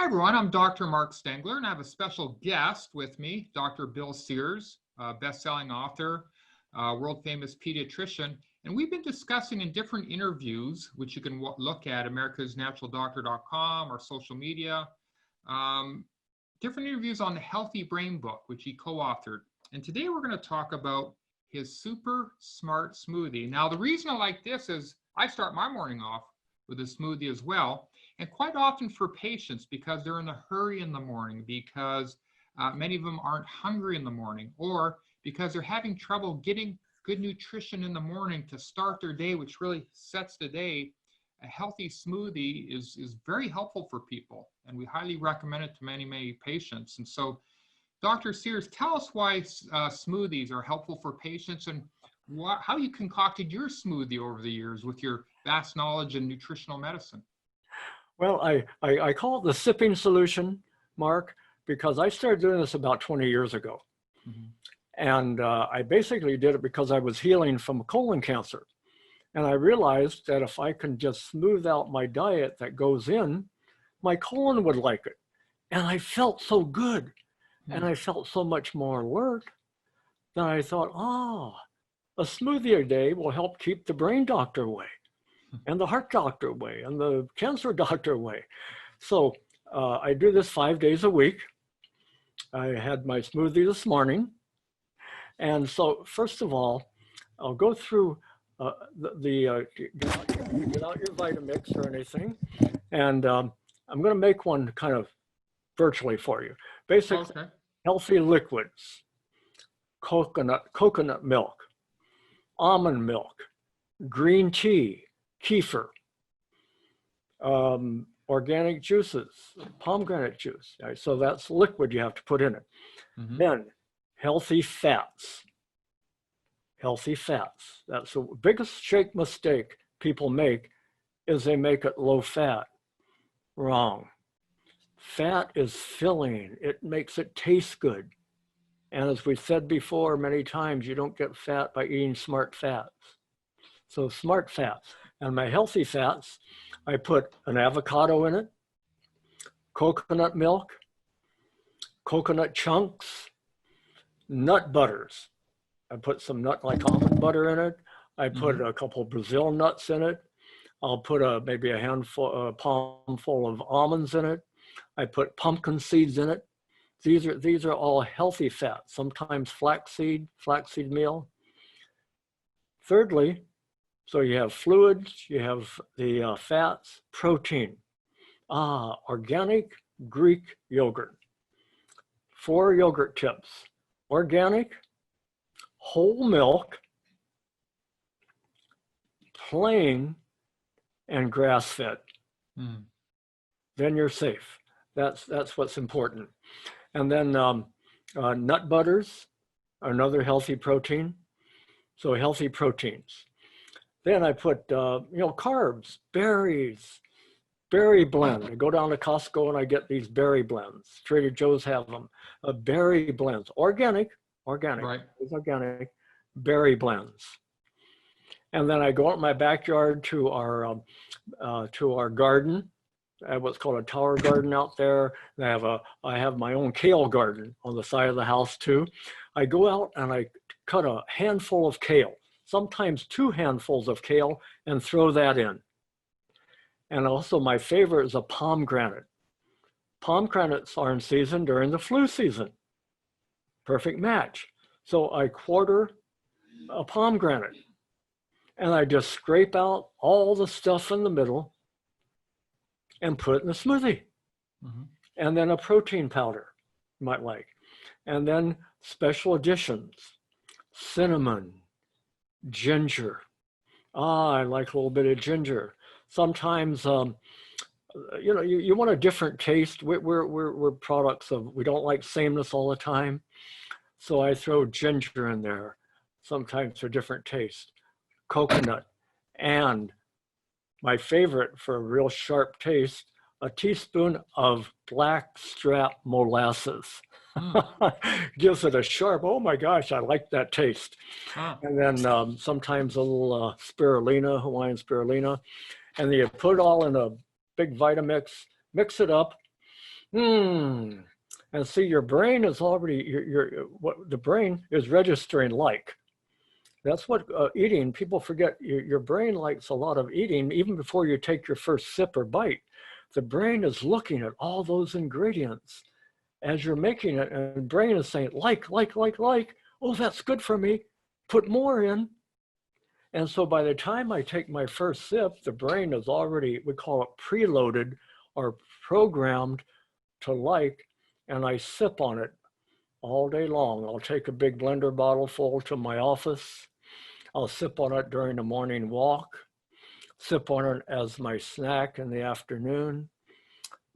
everyone, I'm Dr. Mark Stengler, and I have a special guest with me, Dr. Bill Sears, best-selling author, world-famous pediatrician. And we've been discussing in different interviews, which you can look at americasnaturaldoctor.com or social media, different interviews on the Healthy Brain book, which he co-authored. And today we're going to talk about his SuperSmart Smoothie. Now, the reason I like this is I start my morning off with a smoothie as well. And quite often for patients, because they're in a hurry in the morning, because many of them aren't hungry in the morning, or because they're having trouble getting good nutrition in the morning to start their day, which really sets the day, a healthy smoothie is very helpful for people. And we highly recommend it to many, many patients. And so, Dr. Sears, tell us why smoothies are helpful for patients and how you concocted your smoothie over the years with your vast knowledge in nutritional medicine. Well, I call it the sipping solution, Mark, because I started doing this about 20 years ago. Mm-hmm. And I basically did it because I was healing from colon cancer. And I realized that if I can just smooth out my diet that goes in, my colon would like it. And I felt so good. Mm-hmm. And I felt so much more alert that I thought, a smoothie a day will help keep the brain doctor away, and the heart doctor away, and the cancer doctor away. So I do this 5 days a week. I had my smoothie this morning. And so first of all, I'll go through get out your Vitamix or anything. And I'm going to make one kind of virtually for you. Basically, healthy liquids, coconut milk, almond milk, green tea, kefir, organic juices, pomegranate juice. Right? So that's liquid you have to put in it. Mm-hmm. Then healthy fats. Healthy fats. That's the biggest shake mistake people make is they make it low fat. Wrong. Fat is filling. It makes it taste good. And as we've said before many times, you don't get fat by eating smart fats. So smart fats. And my healthy fats, I put an avocado in it, coconut milk, coconut chunks, nut butters. I put some like almond butter in it. I put a couple of Brazil nuts in it. I'll put maybe a palm full of almonds in it. I put pumpkin seeds in it. These are all healthy fats, sometimes flaxseed meal. Thirdly, so you have fluids, you have the fats, protein. Organic Greek yogurt. 4 yogurt tips. Organic, whole milk, plain, and grass-fed. Mm. Then you're safe. That's what's important. And then nut butters, another healthy protein. So healthy proteins. Then I put, carbs, berries, berry blend. I go down to Costco and I get these berry blends. Trader Joe's have them. Berry blends, organic, right. It's organic, berry blends. And then I go out in my backyard to our garden. I have what's called a tower garden out there. And I have my own kale garden on the side of the house too. I go out and I cut a handful of kale, sometimes 2 handfuls of kale, and throw that in. And also my favorite is a pomegranate. Pomegranates are in season during the flu season. Perfect match. So I quarter a pomegranate and I just scrape out all the stuff in the middle and put it in the smoothie. Mm-hmm. And then a protein powder you might like. And then special additions, cinnamon, ginger. I like a little bit of ginger. Sometimes, you want a different taste. We're products of, we don't like sameness all the time. So I throw ginger in there, sometimes for different taste. Coconut, and my favorite for a real sharp taste, a teaspoon of blackstrap molasses. Gives it a sharp, oh my gosh, I like that taste. And then sometimes a little spirulina, Hawaiian spirulina. And then you put it all in a big Vitamix, mix it up, And see, your brain is already, what the brain is registering like. That's what eating, people forget, your brain likes a lot of eating even before you take your first sip or bite. The brain is looking at all those ingredients as you're making it, and the brain is saying, like, oh, that's good for me, put more in. And so by the time I take my first sip, the brain is already, we call it preloaded or programmed to like, and I sip on it all day long. I'll take a big blender bottle full to my office. I'll sip on it during the morning walk, sip on it as my snack in the afternoon,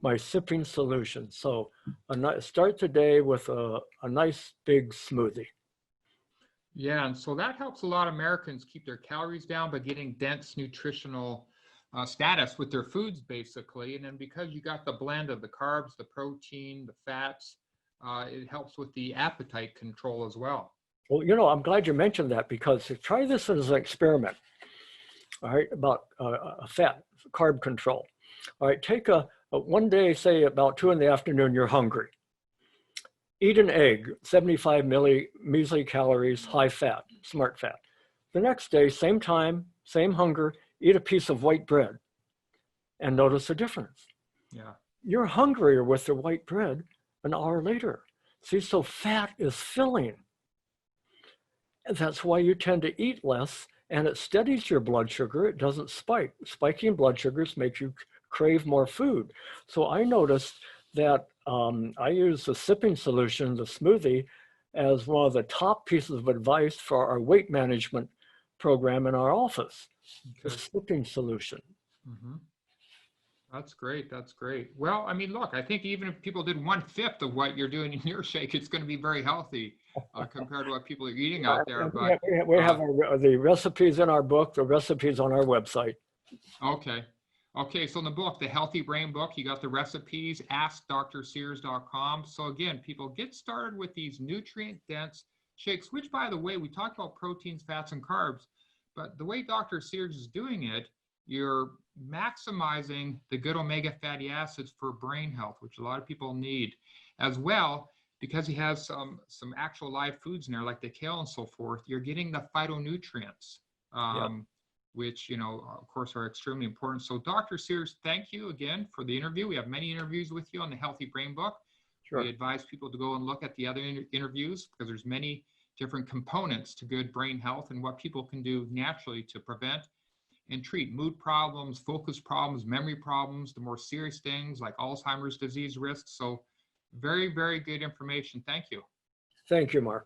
my sipping solution. So start the day with a nice big smoothie. Yeah, and so that helps a lot of Americans keep their calories down by getting dense nutritional status with their foods, basically. And then because you got the blend of the carbs, the protein, the fats, it helps with the appetite control as well. Well, you know, I'm glad you mentioned that, because try this as an experiment, all right, about fat, carb control. All right, take one day, say about 2 in the afternoon, you're hungry. Eat an egg, 75 measly calories, high fat, smart fat. The next day, same time, same hunger, eat a piece of white bread and notice a difference. Yeah. You're hungrier with the white bread an hour later. See, so fat is filling. And that's why you tend to eat less, and it steadies your blood sugar. It doesn't spike. Spiking blood sugars make you crave more food. So I noticed that I use the sipping solution, the smoothie, as one of the top pieces of advice for our weight management program in our office, the sipping solution. Mm-hmm. That's great. That's great. Well, I mean, look, I think even if people did 1/5 of what you're doing in your shake, it's going to be very healthy compared to what people are eating out there. But we have the recipes in our book, the recipes on our website. Okay. Okay. So in the book, the Healthy Brain book, you got the recipes, askdrsears.com. So again, people get started with these nutrient dense shakes, which by the way, we talked about proteins, fats, and carbs, but the way Dr. Sears is doing it, you're maximizing the good omega fatty acids for brain health, which a lot of people need as well, because he has some actual live foods in there like the kale and so forth. You're getting the phytonutrients. Yep. Which, you know, of course, are extremely important. So Dr. Sears, thank you again for the interview. We have many interviews with you on the Healthy Brain book. Sure. We advise people to go and look at the other interviews, because there's many different components to good brain health and what people can do naturally to prevent and treat mood problems, focus problems, memory problems, the more serious things like Alzheimer's disease risks. So very, very good information. Thank you. Thank you, Mark.